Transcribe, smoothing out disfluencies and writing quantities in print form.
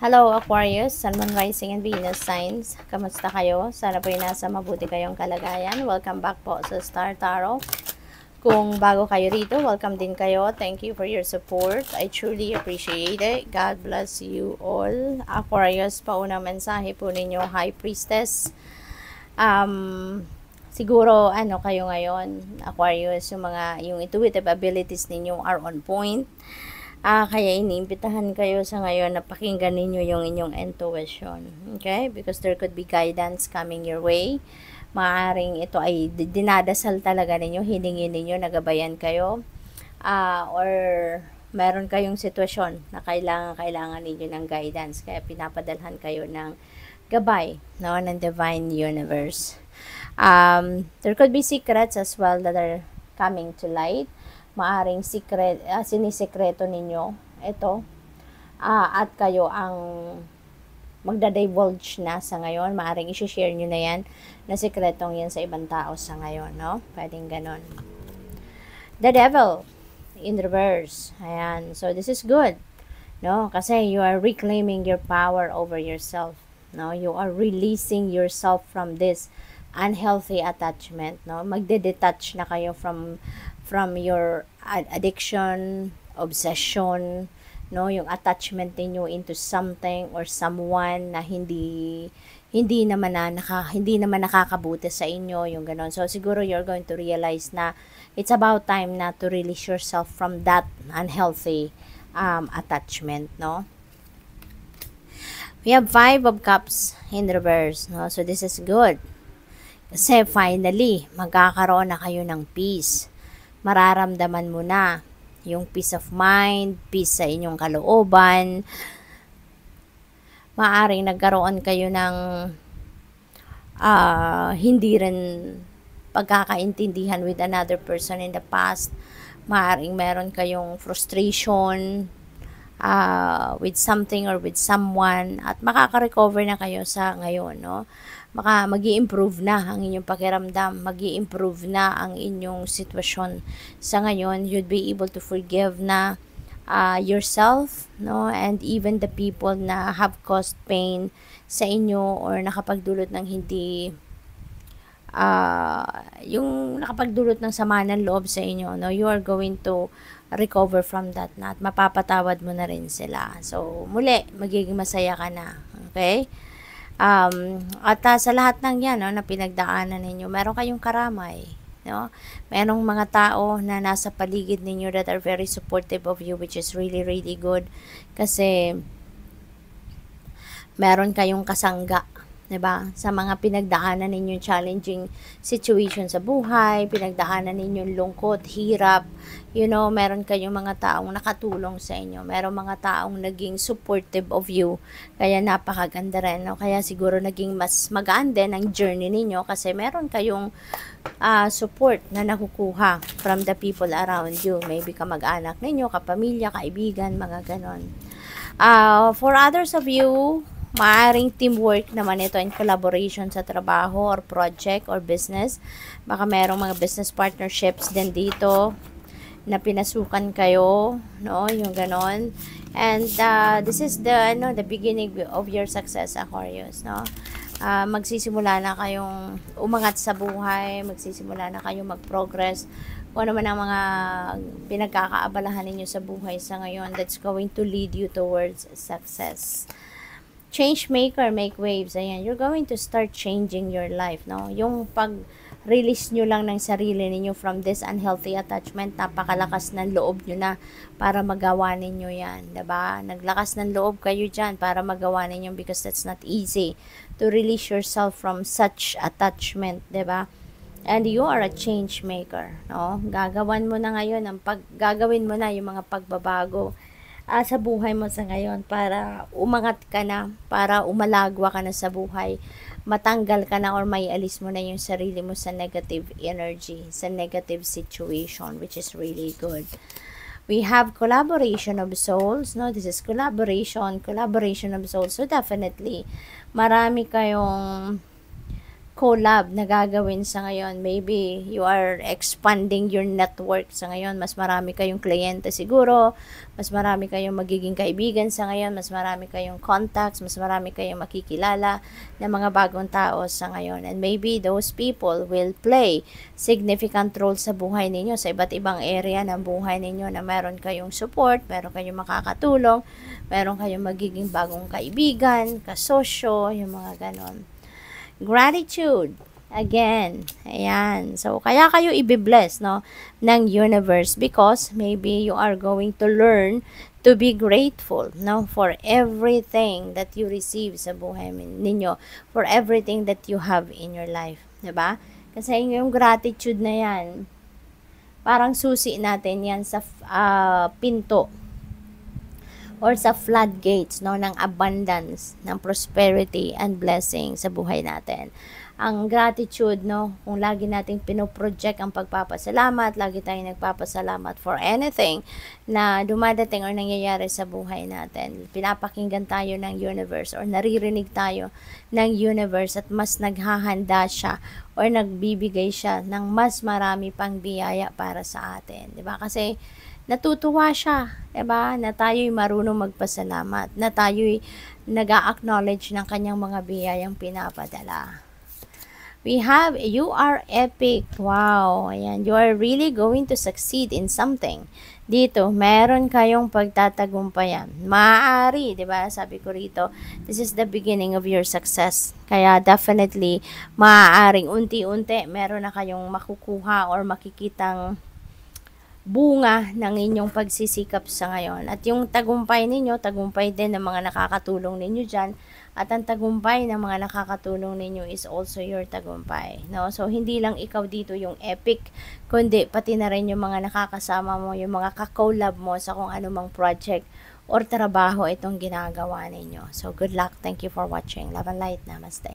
Hello Aquarius, Sun, Moon, Rising, and Venus signs. Kamusta kayo? Sana po nasa mabuti kayong kalagayan. Welcome back po sa Star Tarot. Kung bago kayo rito, welcome din kayo. Thank you for your support. I truly appreciate it. God bless you all. Aquarius, paunang mensahe po ninyo, High Priestess. Siguro, kayo ngayon, Aquarius, yung intuitive abilities ninyo are on point. Kaya iniimbitahan kayo sa ngayon na pakinggan ninyo yung inyong intuition. Okay? Because there could be guidance coming your way. Maaring ito ay dinadasal talaga ninyo, hiningin ninyo, nagabayan kayo. Or meron kayong sitwasyon na kailangan ninyo ng guidance. Kaya pinapadalhan kayo ng gabay, no, ng divine universe. There could be secrets as well that are coming to light. Maaring sinisekreto ninyo ito, at kayo ang magda-divulge na sa ngayon. Maaring i-share nyo na yan na sekretong yan sa ibang tao sa ngayon, no? Pwedeng ganon. The Devil in reverse. Ayan. So this is good, no? Kasi you are reclaiming your power over yourself, no? You are releasing yourself from this unhealthy attachment, no? Magde-detach na kayo from your addiction, obsession, no, yung attachment niyo into something or someone na hindi naman nakakabuti sa inyo, yung ganon. So siguro you're going to realize na it's about time na to release yourself from that unhealthy attachment, no. We have 5 of Cups in reverse, no. So this is good. Kasi finally, magkakaroon na kayo ng peace. Mararamdaman mo na yung peace of mind, peace sa inyong kalooban. Maaring nagkaroon kayo ng hindi rin pagkakaintindihan with another person in the past. Maaring meron kayong frustration with something or with someone, at makaka-recover na kayo sa ngayon, no? Magi-improve na ang inyong pakiramdam, magi-improve na ang inyong sitwasyon sa ngayon. You'd be able to forgive na yourself, no, and even the people na have caused pain sa inyo or nakapagdulot ng hindi yung nakapagdulot ng sama ng loob sa inyo, no. You are going to recover from that na, at mapapatawad mo na rin sila. So muli, magiging masaya ka na. Okay? At sa lahat ng yan, no, na pinagdaanan ninyo, meron kayong karamay, no? Merong mga tao na nasa paligid ninyo that are very supportive of you, which is really, really good. Kasi meron kayong kasangga, diba? Sa mga pinagdaanan ninyong challenging situation sa buhay, pinagdaanan ninyong lungkot, hirap, you know, meron kayong mga taong nakatulong sa inyo. Meron mga taong naging supportive of you. Kaya napakaganda rin, no? Kaya siguro naging mas magaan din ang journey ninyo kasi meron kayong support na nakukuha from the people around you. Maybe kamag-anak ninyo, kapamilya, kaibigan, mga ganon. For others of you, maaring teamwork naman ito in collaboration sa trabaho or project or business. Baka merong mga business partnerships din dito na pinasukan kayo, no, yung ganon. And this is the beginning of your success, Aquarius, no. Magsisimula na kayong umangat sa buhay, magsisimula na kayong mag-progress. Kung ano man ang mga pinagkakaabalahan ninyo sa buhay sa ngayon, that's going to lead you towards success. Change maker, make waves. Ayan, you're going to start changing your life, no? Yung pag-release nyo lang ng sarili ninyo from this unhealthy attachment, napakalakas ng loob nyo na para magawa ninyo yan, diba? Naglakas ng loob kayo dyan para magawa ninyo, because that's not easy to release yourself from such attachment, diba? And you are a change maker, no? Gagawin mo na ngayon gagawin mo na yung mga pagbabago sa buhay mo sa ngayon para umangat ka na, para umalagwa ka na sa buhay, matanggal ka na or maialis mo na yung sarili mo sa negative energy, sa negative situation, which is really good. We have collaboration of souls, no? This is collaboration of souls. So definitely, marami kayong collab na gagawin sa ngayon. Maybe you are expanding your network sa ngayon. Mas marami kayong kliyente siguro, mas marami kayong magiging kaibigan sa ngayon, mas marami kayong contacts, mas marami kayong makikilala ng mga bagong tao sa ngayon. And maybe those people will play significant role sa buhay ninyo, sa iba't ibang area ng buhay ninyo na meron kayong support, meron kayong makakatulong, meron kayong magiging bagong kaibigan, kasosyo, yung mga ganon. Gratitude. Again, ayan. So, kaya kayo ibibless, no, ng universe because maybe you are going to learn to be grateful, no, for everything that you receive sa buhay ninyo, for everything that you have in your life, diba? Kasi yung gratitude na yan, parang susi natin yan sa pinto or sa floodgates, no, ng abundance, ng prosperity and blessing sa buhay natin. Ang gratitude, no, kung lagi nating pinoproject ang pagpapasalamat, lagi tayong nagpapasalamat for anything na dumadating or nangyayari sa buhay natin. Pinapakinggan tayo ng universe or naririnig tayo ng universe at mas naghahanda siya or nagbibigay siya ng mas marami pang biyaya para sa atin. Diba? Kasi natutuwa siya, diba? Na tayo'y marunong magpasalamat, na tayo'y nag-a-acknowledge ng kanyang mga biyayang pinapadala. We have, you are epic. Wow, ayan, you are really going to succeed in something. Dito, meron kayong pagtatagumpayan. Maaari, diba? Sabi ko rito, this is the beginning of your success. Kaya definitely, maaaring unti-unti, meron na kayong makukuha or makikitang bunga ng inyong pagsisikap sa ngayon. At yung tagumpay ninyo, tagumpay din ng mga nakakatulong ninyo dyan. At ang tagumpay ng mga nakakatulong ninyo is also your tagumpay. No? So, hindi lang ikaw dito yung epic, kundi pati na rin yung mga nakakasama mo, yung mga kakolab mo sa kung anumang project or trabaho itong ginagawa ninyo. So, good luck. Thank you for watching. Love and light. Namaste.